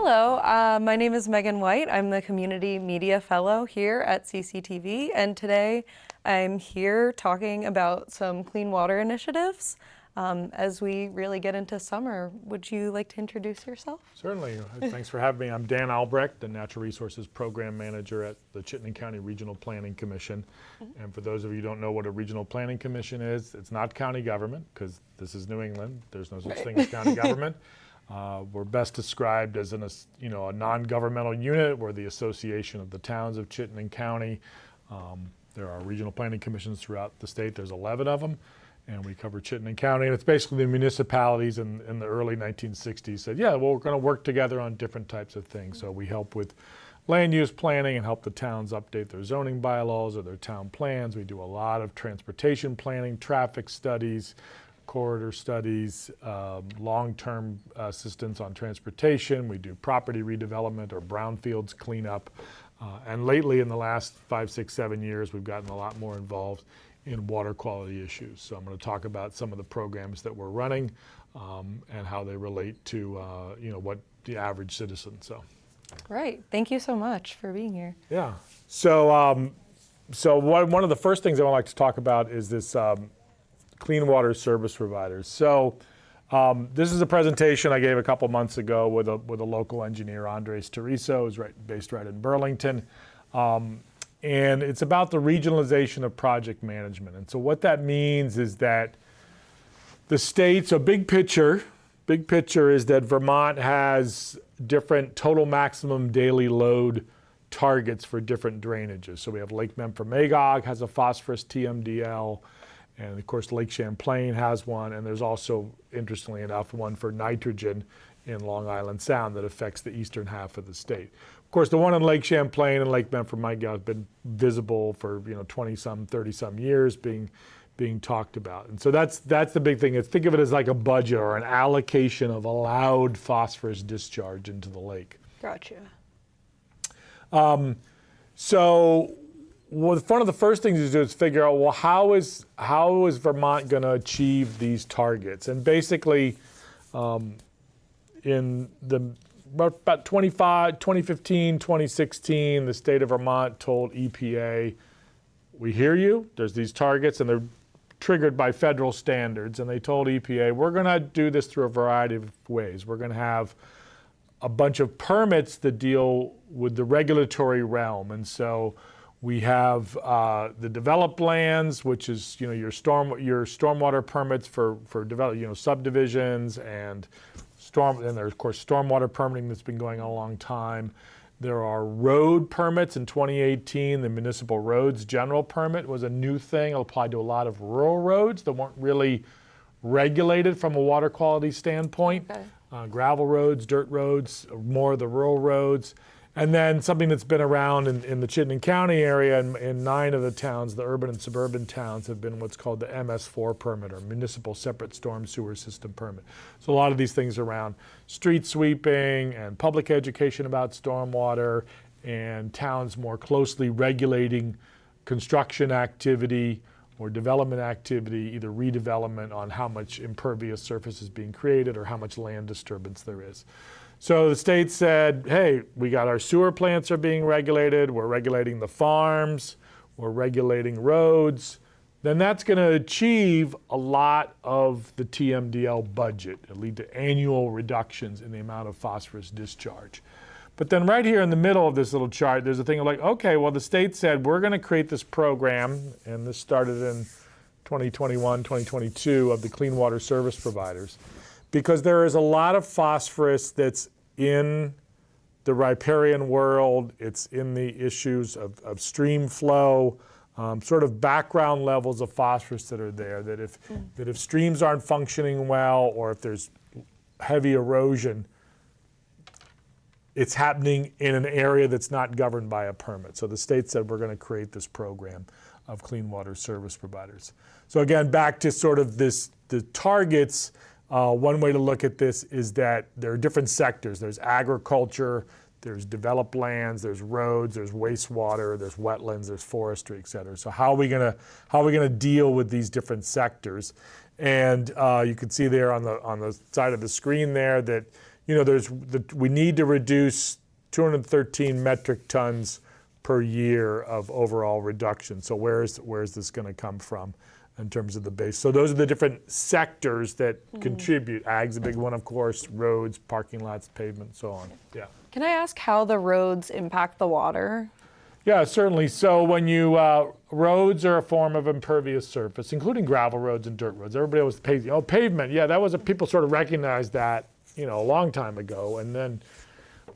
Hello, my name is Megan White. I'm the Community Media Fellow here at CCTV, and today I'm here talking about some clean water initiatives. As we really get into summer, would you like to introduce yourself? Certainly. Thanks for having me. I'm Dan Albrecht, the Natural Resources Program Manager at the Chittenden County Regional Planning Commission. And for those of you who don't know what a Regional Planning Commission is, it's not county government, because this is New England. There's no such thing as county government. We're best described as a non-governmental unit. We're the association of the towns of Chittenden County. There are regional planning commissions throughout the state. There's 11 of them. And we cover Chittenden County, and it's basically the municipalities in the early 1960s said, yeah, well, we're going to work together on different types of things. So we help with land use planning and help the towns update their zoning bylaws or their town plans. We do a lot of transportation planning, traffic studies, corridor studies, long-term assistance on transportation. We do property redevelopment or brownfields cleanup. And lately, in the last 5, 6, 7 years, we've gotten a lot more involved in water quality issues. So I'm going to talk about some of the programs that we're running and how they relate to what the average citizen. So, Great. Thank you so much for being here. Yeah. So one of the first things I would like to talk about is this clean water service providers. So this is a presentation I gave a couple months ago with a local engineer, Andres Teresa, who's based right in Burlington. And it's about the regionalization of project management. And so what that means is that the states, a big picture is that Vermont has different total maximum daily load targets for different drainages. So we have Lake Memphremagog has a phosphorus TMDL, and of course Lake Champlain has one, and there's also, interestingly enough, one for nitrogen in Long Island Sound that affects the eastern half of the state. Of course, the one in Lake Champlain and Lake Memphremagog have been visible for 20-some, 30-some years being talked about. And so that's the big thing. Think of it as like a budget or an allocation of allowed phosphorus discharge into the lake. Gotcha. So one of the first things to do is figure out, well, how is Vermont going to achieve these targets? And basically, in about 2015, 2016, the state of Vermont told EPA, we hear you, there's these targets, and they're triggered by federal standards. And they told EPA, we're going to do this through a variety of ways. We're going to have a bunch of permits that deal with the regulatory realm. And so we have the developed lands, which is your stormwater permits for subdivisions, and there's, of course, stormwater permitting that's been going on a long time. There are road permits. In 2018, the municipal roads general permit was a new thing. It applied to a lot of rural roads that weren't really regulated from a water quality standpoint. Okay. Gravel roads, dirt roads, more of the rural roads. And then something that's been around in the Chittenden County area, in 9 of the towns, the urban and suburban towns, have been what's called the MS4 permit, or Municipal Separate Storm Sewer System permit. So a lot of these things around street sweeping and public education about stormwater, and towns more closely regulating construction activity or development activity, either redevelopment on how much impervious surface is being created or how much land disturbance there is. So the state said, hey, we got our sewer plants are being regulated, we're regulating the farms, we're regulating roads. Then that's going to achieve a lot of the TMDL budget. It'll lead to annual reductions in the amount of phosphorus discharge. But then right here in the middle of this little chart, there's a thing of like, okay, well, the state said we're going to create this program, and this started in 2021, 2022, of the clean water service providers. Because there is a lot of phosphorus that's in the riparian world. It's in the issues of stream flow, sort of background levels of phosphorus that are there, that if streams aren't functioning well, or if there's heavy erosion, it's happening in an area that's not governed by a permit. So the state said we're going to create this program of clean water service providers. So again, back to sort of the targets. One way to look at this is that there are different sectors. There's agriculture, there's developed lands, there's roads, there's wastewater, there's wetlands, there's forestry, et cetera. So how are we gonna deal with these different sectors? And you can see there on the side of the screen there that we need to reduce 213 metric tons per year of overall reduction. So where's this going to come from in terms of the base? So those are the different sectors that contribute. Ag's a big one, of course, roads, parking lots, pavement, so on. Yeah. Can I ask how the roads impact the water? Yeah, certainly. So when roads are a form of impervious surface, including gravel roads and dirt roads. Everybody always pavement. Yeah, that was people sort of recognized that, a long time ago.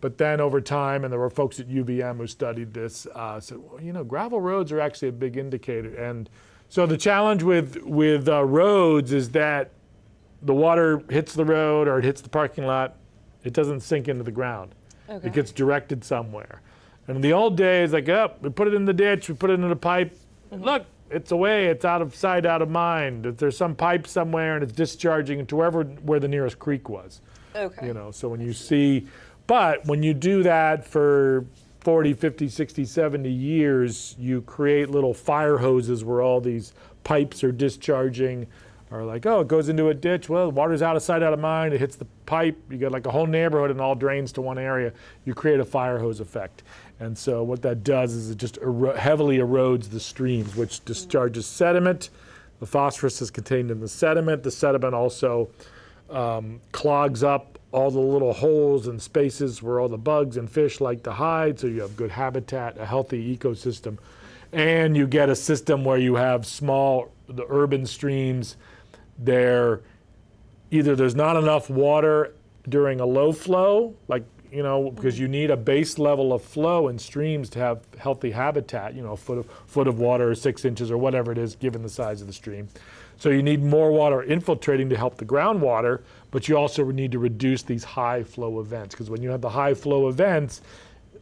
But then over time, and there were folks at UVM who studied this, said, well, gravel roads are actually a big indicator. And so the challenge with roads is that the water hits the road or it hits the parking lot, it doesn't sink into the ground. Okay. It gets directed somewhere. And in the old days, we put it in the ditch, we put it in a pipe. Look, it's away, it's out of sight, out of mind. If there's some pipe somewhere and it's discharging to where the nearest creek was. Okay. So when you do that for 40, 50, 60, 70 years, you create little fire hoses where all these pipes are discharging, or it goes into a ditch. Well, the water's out of sight, out of mind. It hits the pipe. You got like a whole neighborhood and all drains to one area. You create a fire hose effect. And so what that does is it just heavily erodes the streams, which discharges sediment. The phosphorus is contained in the sediment. The sediment also clogs up all the little holes and spaces where all the bugs and fish like to hide, so you have good habitat, a healthy ecosystem. And you get a system where you have the urban streams, either there's not enough water during a low flow, because you need a base level of flow in streams to have healthy habitat, a foot of water or 6 inches or whatever it is, given the size of the stream. So you need more water infiltrating to help the groundwater, but you also need to reduce these high flow events, because when you have the high flow events,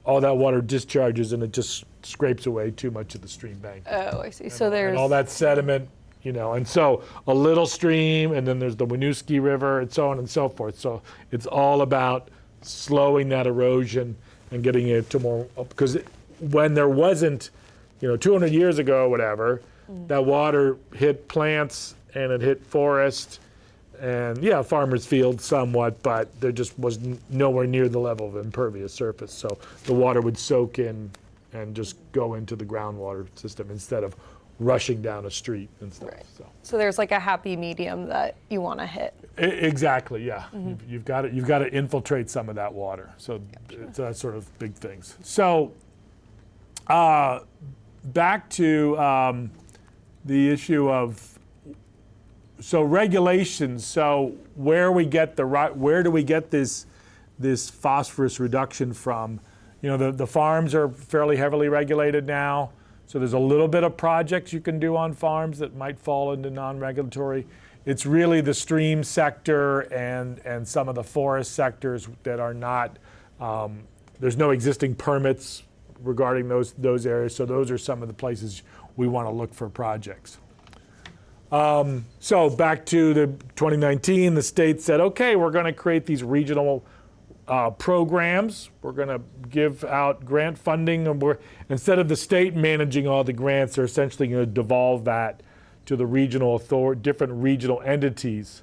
all that water discharges and it just scrapes away too much of the stream bank. Oh, I see. So there's and all that sediment, and so a little stream, and then there's the Winooski River, and so on and so forth. So it's all about slowing that erosion and getting it to more, because when there wasn't, 200 years ago, whatever, that water hit plants and it hit forest and farmers' fields somewhat, but there just was nowhere near the level of impervious surface. So the water would soak in and just go into the groundwater system instead of rushing down a street and stuff. Right. So there's like a happy medium that you want to hit. Exactly, yeah. You've got to infiltrate some of that water. So it's that sort of big things. So back to the issue of regulations. So where do we get this phosphorus reduction from? The farms are fairly heavily regulated now. So there's a little bit of projects you can do on farms that might fall into non-regulatory. It's really the stream sector and some of the forest sectors that are not, there's no existing permits regarding those areas. So those are some of the places we want to look for projects. So back to the 2019, the state said, okay, we're going to create these regional programs. We're going to give out grant funding, and instead of the state managing all the grants, they're essentially going to devolve that to the different regional entities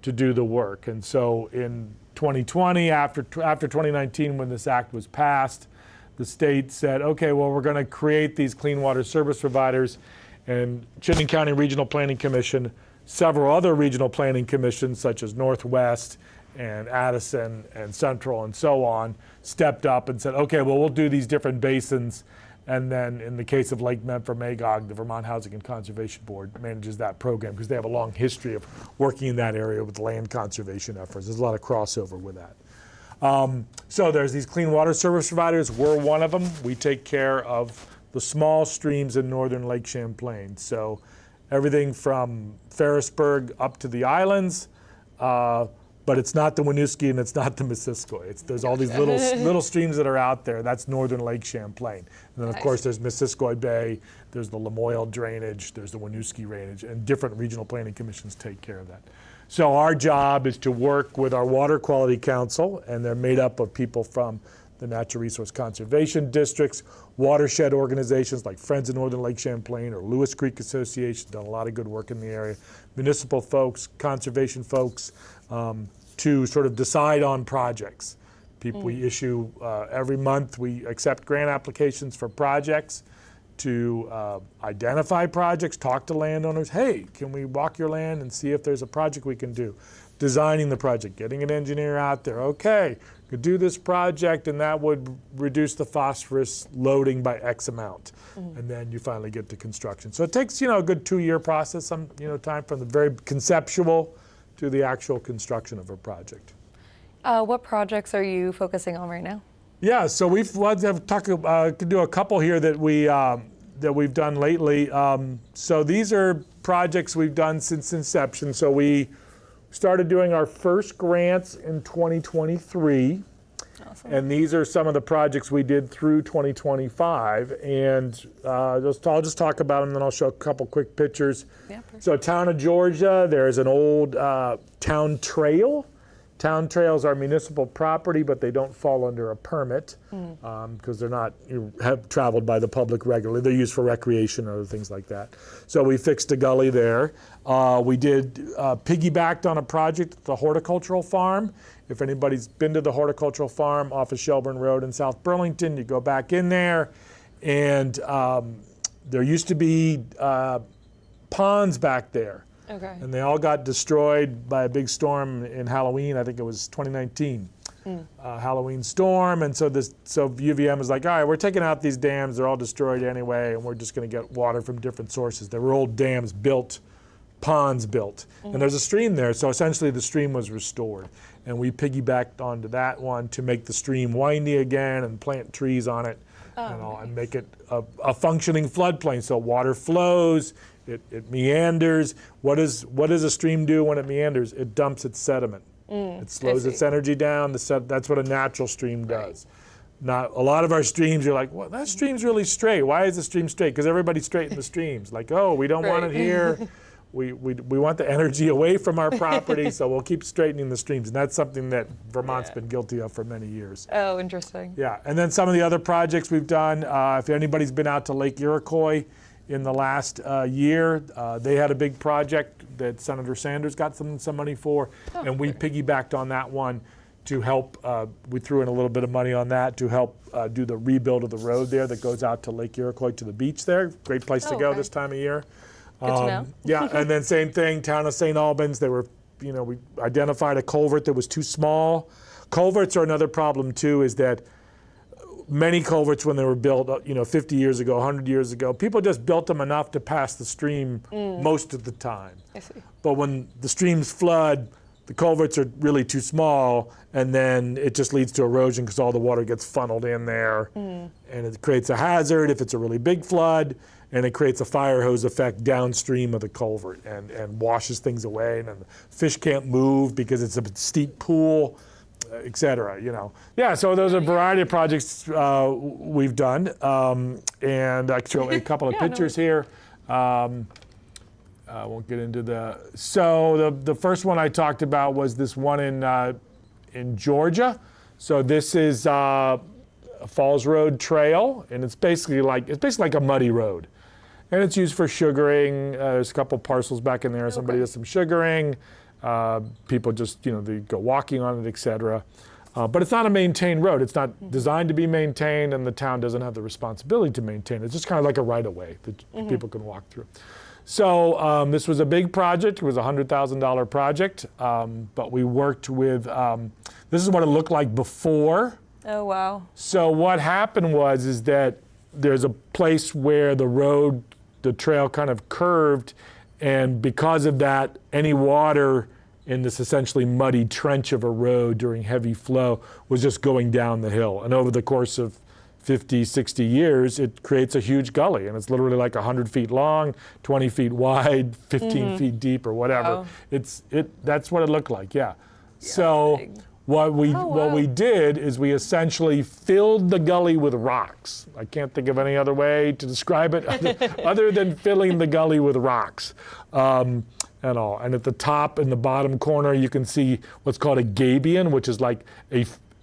to do the work. And so in 2020, after 2019, when this act was passed, the state said, okay, well, we're going to create these clean water service providers, and Chittenden County Regional Planning Commission, several other regional planning commissions such as Northwest and Addison and Central and so on, stepped up and said, okay, well, we'll do these different basins. And then in the case of Lake Memphremagog, the Vermont Housing and Conservation Board manages that program because they have a long history of working in that area with land conservation efforts. There's a lot of crossover with that. So there's these clean water service providers. We're one of them. We take care of the small streams in northern Lake Champlain. So everything from Ferrisburg up to the islands, but it's not the Winooski and it's not the Missisquoi. There's all these little streams that are out there. That's northern Lake Champlain. And then of course there's Missisquoi Bay, there's the Lamoille drainage, there's the Winooski drainage, and different regional planning commissions take care of that. So our job is to work with our Water Quality Council, and they're made up of people from the Natural Resource Conservation Districts, watershed organizations like Friends of Northern Lake Champlain or Lewis Creek Association, done a lot of good work in the area, municipal folks, conservation folks, to sort of decide on projects. We issue, every month we accept grant applications for projects to identify projects, talk to landowners. Hey, can we walk your land and see if there's a project we can do? Designing the project, getting an engineer out there. Okay, could do this project and that would reduce the phosphorus loading by X amount. And then you finally get to construction. So it takes, a good 2-year process, time from the very conceptual to the actual construction of a project. What projects are you focusing on right now? Yeah, so could do a couple here that we've done lately. So these are projects we've done since inception. So we started doing our first grants in 2023. Awesome. And these are some of the projects we did through 2025. And I'll just talk about them, and then I'll show a couple quick pictures. Yeah, so Town of Georgia, there's an old town trail. Town trails are municipal property, but they don't fall under a permit because they're not have traveled by the public regularly. They're used for recreation or other things like that. So we fixed a gully there. We did piggybacked on a project at the horticultural farm. If anybody's been to the horticultural farm off of Shelburne Road in South Burlington, you go back in there, and there used to be ponds back there. Okay. And they all got destroyed by a big storm in Halloween. I think it was 2019, Halloween storm. And so UVM was like, all right, we're taking out these dams. They're all destroyed anyway, and we're just going to get water from different sources. There were old dams built, ponds built, and there's a stream there. So essentially the stream was restored. And we piggybacked onto that one to make the stream windy again and plant trees on it and make it a functioning floodplain. So water flows. It meanders. What does a stream do when it meanders? It dumps its sediment. It slows its energy down. That's what a natural stream does. Not a lot of our streams, you're like, well, that stream's really straight. Why is the stream straight? Because everybody straightened the streams. Like, oh, we don't want it here. We want the energy away from our property, so we'll keep straightening the streams. And that's something that Vermont's been guilty of for many years. Oh, interesting. Yeah, and then some of the other projects we've done, if anybody's been out to Lake Iroquois, in the last year, they had a big project that Senator Sanders got some money for, and we piggybacked on that one to help. We threw in a little bit of money on that to help do the rebuild of the road there that goes out to Lake Iroquois to the beach there. Great place to go this time of year. Good to know. Yeah, and then same thing, Town of St. Albans. We identified a culvert that was too small. Culverts are another problem too. Is that many culverts, when they were built, 50 years ago, 100 years ago, people just built them enough to pass the stream most of the time. I see. But when the streams flood, the culverts are really too small, and then it just leads to erosion because all the water gets funneled in there, and it creates a hazard if it's a really big flood, and it creates a fire hose effect downstream of the culvert and washes things away, and then the fish can't move because it's a steep pool, et cetera, Yeah, so those are a variety of projects we've done, and I show a couple of pictures here. I won't get into so the first one I talked about was this one in Georgia. So this is Falls Road Trail, and it's basically like a muddy road, and it's used for sugaring. There's a couple parcels back in there. Somebody does some sugaring. People just, they go walking on it, et cetera. But it's not a maintained road. It's not designed to be maintained, and the town doesn't have the responsibility to maintain it. It's just kind of like a right-of-way that people can walk through. So this was a big project. It was a $100,000 project, but we worked with, this is what it looked like before. Oh, wow. So what happened is that there's a place where the trail kind of curved, and because of that, any water in this essentially muddy trench of a road during heavy flow was just going down the hill. And over the course of 50, 60 years, it creates a huge gully, and it's literally like 100 feet long, 20 feet wide, 15 feet deep, or whatever. Wow. That's what it looked like, yeah. So what we did is we essentially filled the gully with rocks. I can't think of any other way to describe it other than filling the gully with rocks. And at the top and the bottom corner, you can see what's called a gabion, which is like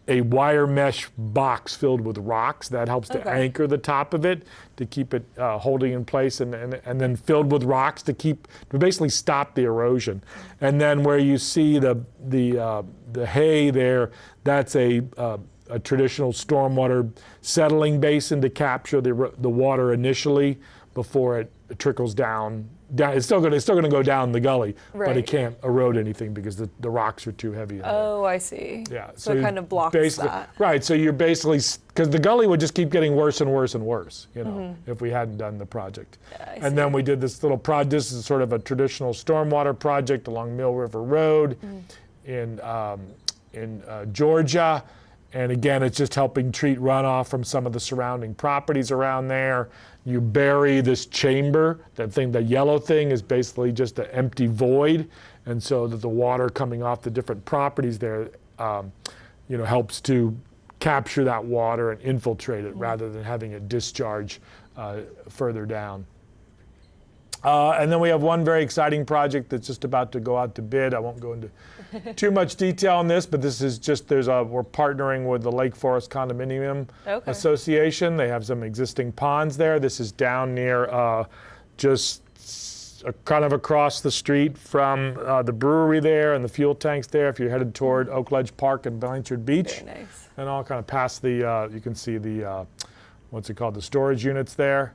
a wire mesh box filled with rocks that helps to anchor the top of it to keep it holding in place, and then filled with rocks to basically stop the erosion. And then where you see the hay there, that's a traditional stormwater settling basin to capture the water initially before it trickles down. It's still going to go down the gully, but it can't erode anything because the rocks are too heavy. Oh, I see. Yeah. So it kind of blocks that. Right. So you're basically, because the gully would just keep getting worse and worse and worse, if we hadn't done the project. Yeah, and then we did this little project. This is sort of a traditional stormwater project along Mill River Road in Georgia. And again, it's just helping treat runoff from some of the surrounding properties around there. You bury this chamber, the yellow thing is basically just an empty void. And so that the water coming off the different properties there, helps to capture that water and infiltrate it rather than having it discharge further down. And then we have one very exciting project that's just about to go out to bid. I won't go into too much detail on this, but this is just, we're partnering with the Lake Forest Condominium Association. They have some existing ponds there. This is down near just kind of across the street from the brewery there and the fuel tanks there if you're headed toward Oak Ledge Park and Blanchard Beach. Very nice. And all kind of past you can see the, the storage units there.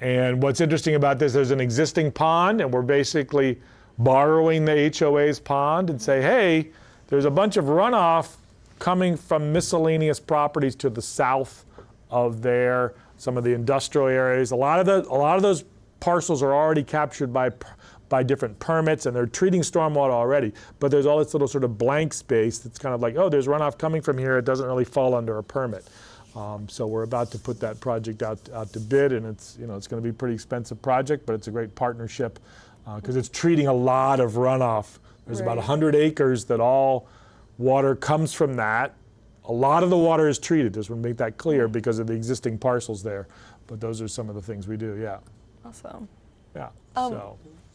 And what's interesting about this, there's an existing pond, and we're basically borrowing the HOA's pond and say, hey, there's a bunch of runoff coming from miscellaneous properties to the south of there, some of the industrial areas. A lot of those parcels are already captured by different permits, and they're treating stormwater already. But there's all this little sort of blank space that's kind of like, oh, there's runoff coming from here. It doesn't really fall under a permit. So we're about to put that project out to bid, and it's going to be a pretty expensive project, but it's a great partnership because it's treating a lot of runoff. There's about 100 acres that all water comes from that. A lot of the water is treated, just want to make that clear, because of the existing parcels there. But those are some of the things we do, yeah. Awesome. Yeah.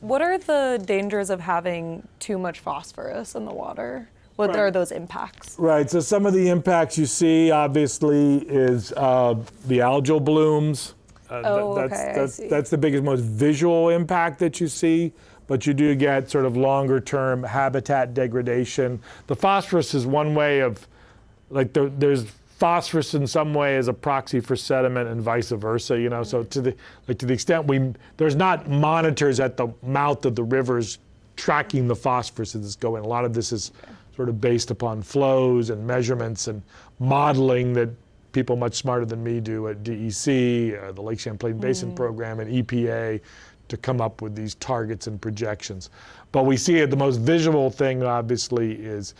What are the dangers of having too much phosphorus in the water? What are those impacts? Right, so some of the impacts you see, obviously, is the algal blooms. That's the biggest, most visual impact that you see, but you do get sort of longer-term habitat degradation. The phosphorus is one way of, there's phosphorus in some way as a proxy for sediment and vice versa, so to the extent there's not monitors at the mouth of the rivers tracking the phosphorus that's going. A lot of this is sort of based upon flows and measurements and modeling that people much smarter than me do at DEC, the Lake Champlain Basin Program, and EPA to come up with these targets and projections. But we see the most visual thing, obviously, is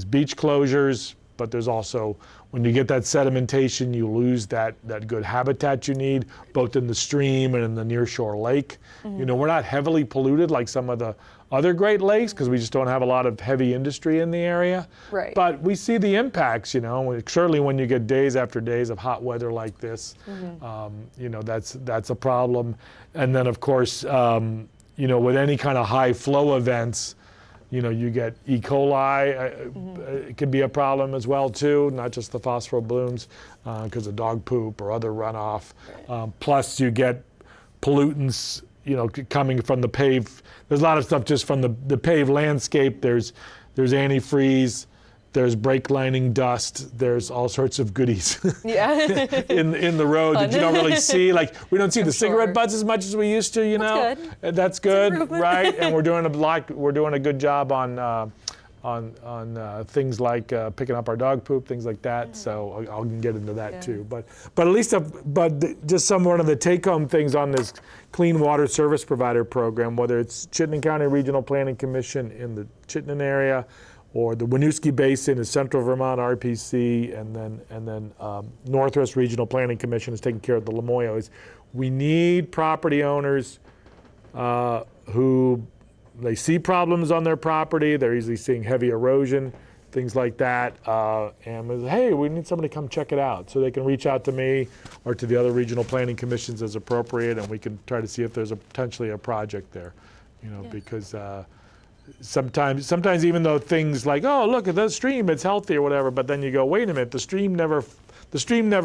beach closures, but there's also, when you get that sedimentation, you lose that good habitat you need, both in the stream and in the nearshore lake. We're not heavily polluted like some of the other Great Lakes because we just don't have a lot of heavy industry in the area. Right. But we see the impacts, certainly when you get days after days of hot weather like this, that's a problem. And then of course, with any kind of high flow events, you get E. coli, it could be a problem as well too, not just the phosphor blooms because of dog poop or other runoff. Plus you get pollutants, coming from the paved. There's a lot of stuff just from the paved landscape. There's antifreeze, there's brake lining dust, there's all sorts of goodies in the road that you don't really see. We don't see the cigarette butts as much as we used to, That's good, right? And we're doing a good job on things like picking up our dog poop, things like that. So I'll get into that too. But at least, just one of the take-home things on this Clean Water Service Provider Program, whether it's Chittenden County Regional Planning Commission in the Chittenden area, or the Winooski Basin is Central Vermont RPC, and then Northwest Regional Planning Commission is taking care of the Lamoille. We need property owners who they see problems on their property. They're usually seeing heavy erosion, things like that, and hey, we need somebody to come check it out. So they can reach out to me or to the other regional planning commissions as appropriate, and we can try to see if there's potentially a project there, because sometimes even though things like, oh, look at the stream, it's healthy or whatever, but then you go, wait a minute, the stream never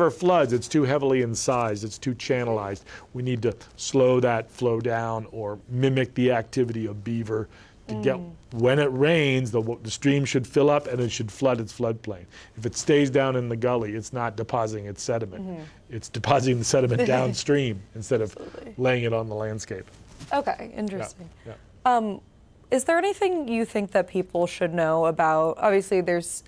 floods. It's too heavily incised. It's too channelized. We need to slow that flow down or mimic the activity of beaver to get, when it rains, the stream should fill up and it should flood its floodplain. If it stays down in the gully, it's not depositing its sediment. It's depositing the sediment downstream instead of laying it on the landscape. Okay, interesting. Yeah. Is there anything you think that people should know about, obviously there's,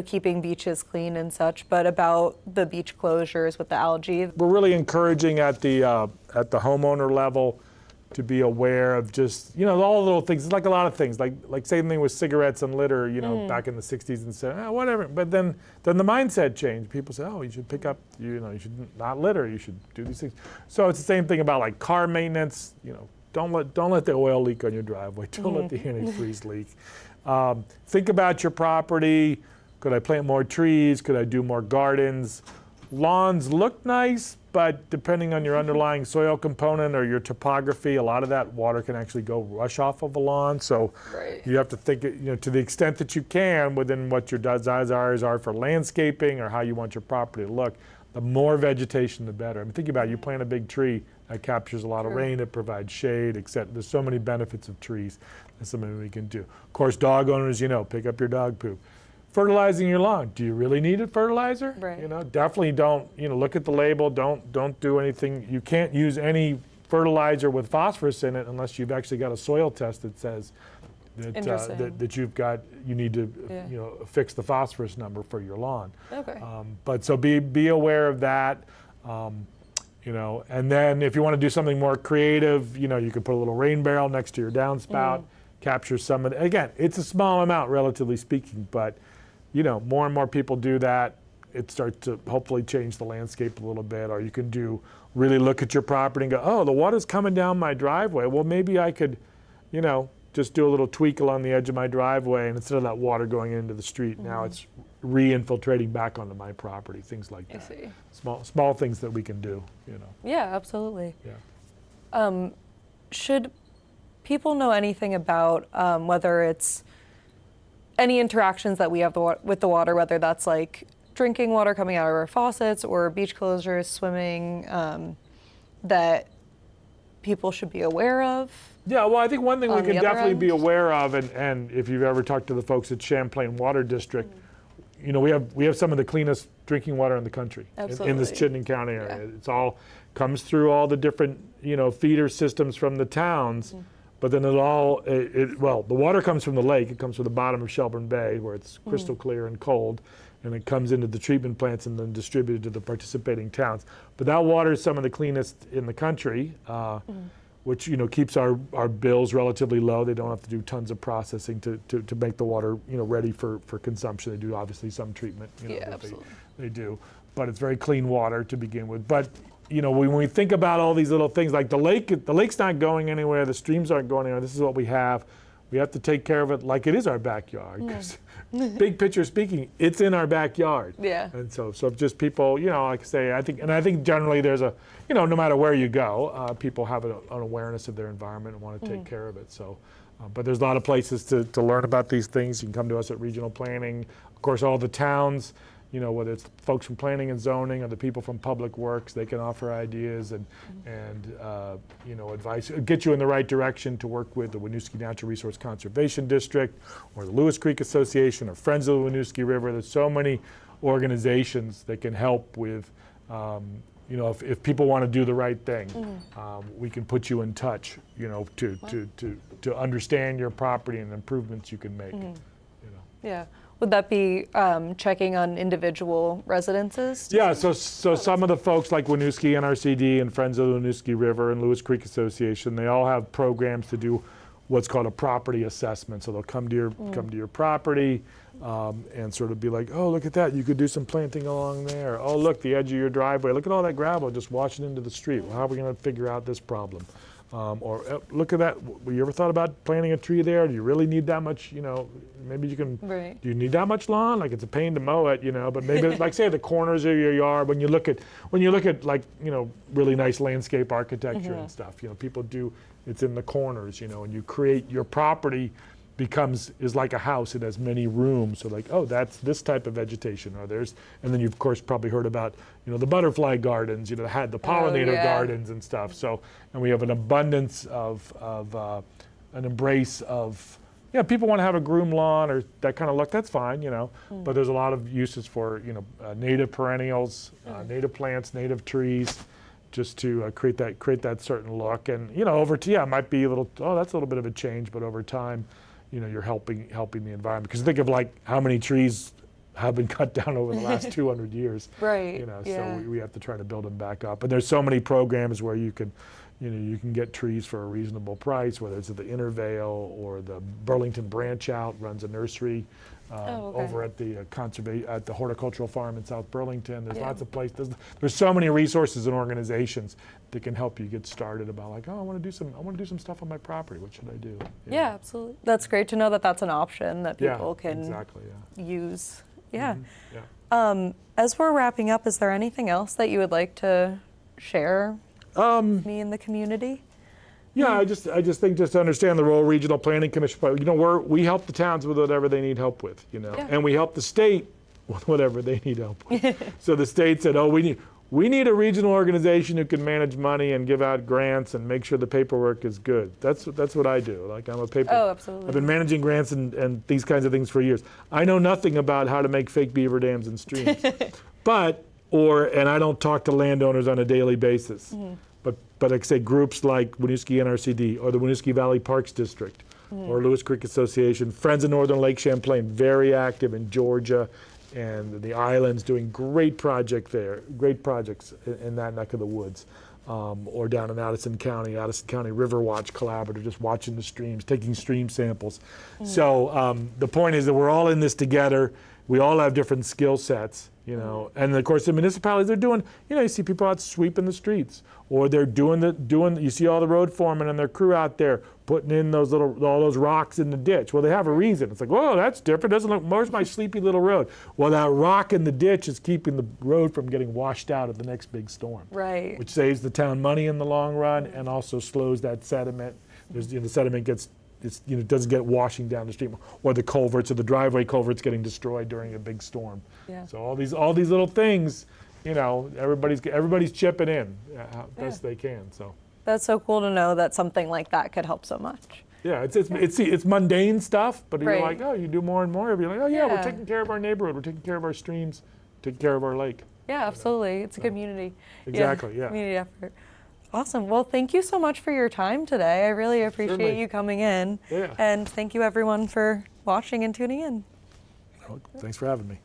keeping beaches clean and such, but about the beach closures with the algae? We're really encouraging at the homeowner level to be aware of just, all the little things. It's like a lot of things, like same thing with cigarettes and litter, back in the 60s and said, whatever. But then the mindset changed. People say, oh, you should pick up, you should not litter, you should do these things. So it's the same thing about like car maintenance, don't let the oil leak on your driveway. Don't let the antifreeze leak. Think about your property. Could I plant more trees? Could I do more gardens? Lawns look nice, but depending on your underlying soil component or your topography, a lot of that water can actually go rush off of a lawn. So you have to think, to the extent that you can within what your desires are for landscaping or how you want your property to look, the more vegetation, the better. I mean, think about it. You plant a big tree, that captures a lot of rain, it provides shade, etc. There's so many benefits of trees. That's something we can do. Of course, dog owners, pick up your dog poop. Fertilizing your lawn. Do you really need a fertilizer? Right. Definitely don't, look at the label. Don't do anything. You can't use any fertilizer with phosphorus in it unless you've actually got a soil test that says that you need to fix the phosphorus number for your lawn. Okay. But so be aware of that. And then if you want to do something more creative, you can put a little rain barrel next to your downspout, capture some of it. Again, it's a small amount relatively speaking, but more and more people do that. It starts to hopefully change the landscape a little bit. Or you can really look at your property and go, oh, the water's coming down my driveway. Well, maybe I could, just do a little tweak along the edge of my driveway, and instead of that water going into the street, now it's re-infiltrating back onto my property, things like that. I see. Small things that we can do, Yeah, absolutely. Yeah. Should people know anything about whether it's any interactions that we have with the water, whether that's like drinking water coming out of our faucets or beach closures, swimming, that people should be aware of? Yeah, well, I think one thing we can definitely be aware of, and if you've ever talked to the folks at Champlain Water District, we have some of the cleanest drinking water in the country in this Chittenden County area. Yeah. It's all comes through all the different feeder systems from the towns. But then the water comes from the lake. It comes from the bottom of Shelburne Bay, where it's crystal clear and cold, and it comes into the treatment plants and then distributed to the participating towns. But that water is some of the cleanest in the country, which keeps our bills relatively low. They don't have to do tons of processing to make the water ready for consumption. They do obviously some treatment. They do, but it's very clean water to begin with. But when we think about all these little things, like the lake's not going anywhere, the streams aren't going anywhere, this is what we have. We have to take care of it like it is our backyard. 'Cause big picture speaking, it's in our backyard. Yeah. And so just people, like I say, I think generally there's a, no matter where you go, people have an awareness of their environment and want to take care of it. So, but there's a lot of places to learn about these things. You can come to us at Regional Planning. Of course, all the towns, whether it's folks from planning and zoning or the people from public works, they can offer ideas and advice, get you in the right direction to work with the Winooski Natural Resource Conservation District or the Lewis Creek Association or Friends of the Winooski River. There's so many organizations that can help with, if people want to do the right thing, we can put you in touch, to understand your property and improvements you can make. Yeah. Would that be checking on individual residences? Yeah, so some of the folks like Winooski NRCD and Friends of the Winooski River and Lewis Creek Association, they all have programs to do what's called a property assessment. So they'll come to your property and sort of be like, oh, look at that, you could do some planting along there. Oh, look, the edge of your driveway, look at all that gravel just washing into the street. Well, how are we going to figure out this problem? Look at that. You ever thought about planting a tree there? Do you really need that much? Maybe you can. Right. Do you need that much lawn? Like it's a pain to mow it, But maybe, like say, the corners of your yard. When you look at like really nice landscape architecture and stuff. People do. It's in the corners, and you create your property. Is like a house. It has many rooms. So like, oh, that's this type of vegetation. And then you've of course probably heard about, the butterfly gardens, the pollinator gardens and stuff. So, and we have an abundance of an embrace of, people want to have a groomed lawn or that kind of look. That's fine, But there's a lot of uses for, native perennials, native plants, native trees, just to create that certain look. And it might be a little. Oh, that's a little bit of a change, but over time. You're helping the environment. Because think of like how many trees have been cut down over the last 200 years. Right. So we have to try to build them back up. And there's so many programs where you can get trees for a reasonable price, whether it's at the Intervale or the Burlington Branch Out runs a nursery over at the horticultural farm in South Burlington. There's lots of places. There's so many resources and organizations that can help you get started about like, oh, I want to do some stuff on my property. What should I do? Yeah, absolutely. That's great to know that that's an option that people can use. Yeah. Mm-hmm. As we're wrapping up, is there anything else that you would like to share with me in the community? Yeah, I just think just to understand the role Regional Planning Commission play. We help the towns with whatever they need help with, and we help the state with whatever they need help with. So the state said, oh, we need a regional organization who can manage money and give out grants and make sure the paperwork is good. That's what I do. Like I'm a paper. Oh, absolutely. I've been managing grants and these kinds of things for years. I know nothing about how to make fake beaver dams and streams, and I don't talk to landowners on a daily basis. Mm-hmm. But like say groups like Winooski NRCD or the Winooski Valley Parks District or Lewis Creek Association, Friends of Northern Lake Champlain, very active in Georgia and the islands, doing great projects in that neck of the woods. Or down in Addison County River Watch Collaborative, just watching the streams, taking stream samples. So the point is that we're all in this together. We all have different skill sets, and of course the municipalities, they're doing, you see people out sweeping the streets, or they're doing you see all the road foremen and their crew out there putting in all those rocks in the ditch. Well, they have a reason. It's like, whoa, that's different. Doesn't look, where's my sleepy little road? Well, that rock in the ditch is keeping the road from getting washed out at the next big storm. Right. Which saves the town money in the long run and also slows that sediment. The sediment doesn't get washing down the street, or the culverts or the driveway culverts getting destroyed during a big storm. Yeah. So all these little things, everybody's chipping in best they can. So that's so cool to know that something like that could help so much. Yeah, it's mundane stuff, but you're like, oh, you do more and more. You're like, oh yeah, we're taking care of our neighborhood, we're taking care of our streams, taking care of our lake. Yeah, absolutely. It's a community. Exactly. Yeah. Community effort. Awesome. Well, thank you so much for your time today. I really appreciate you coming in. Yeah. And thank you everyone for watching and tuning in. Thanks for having me.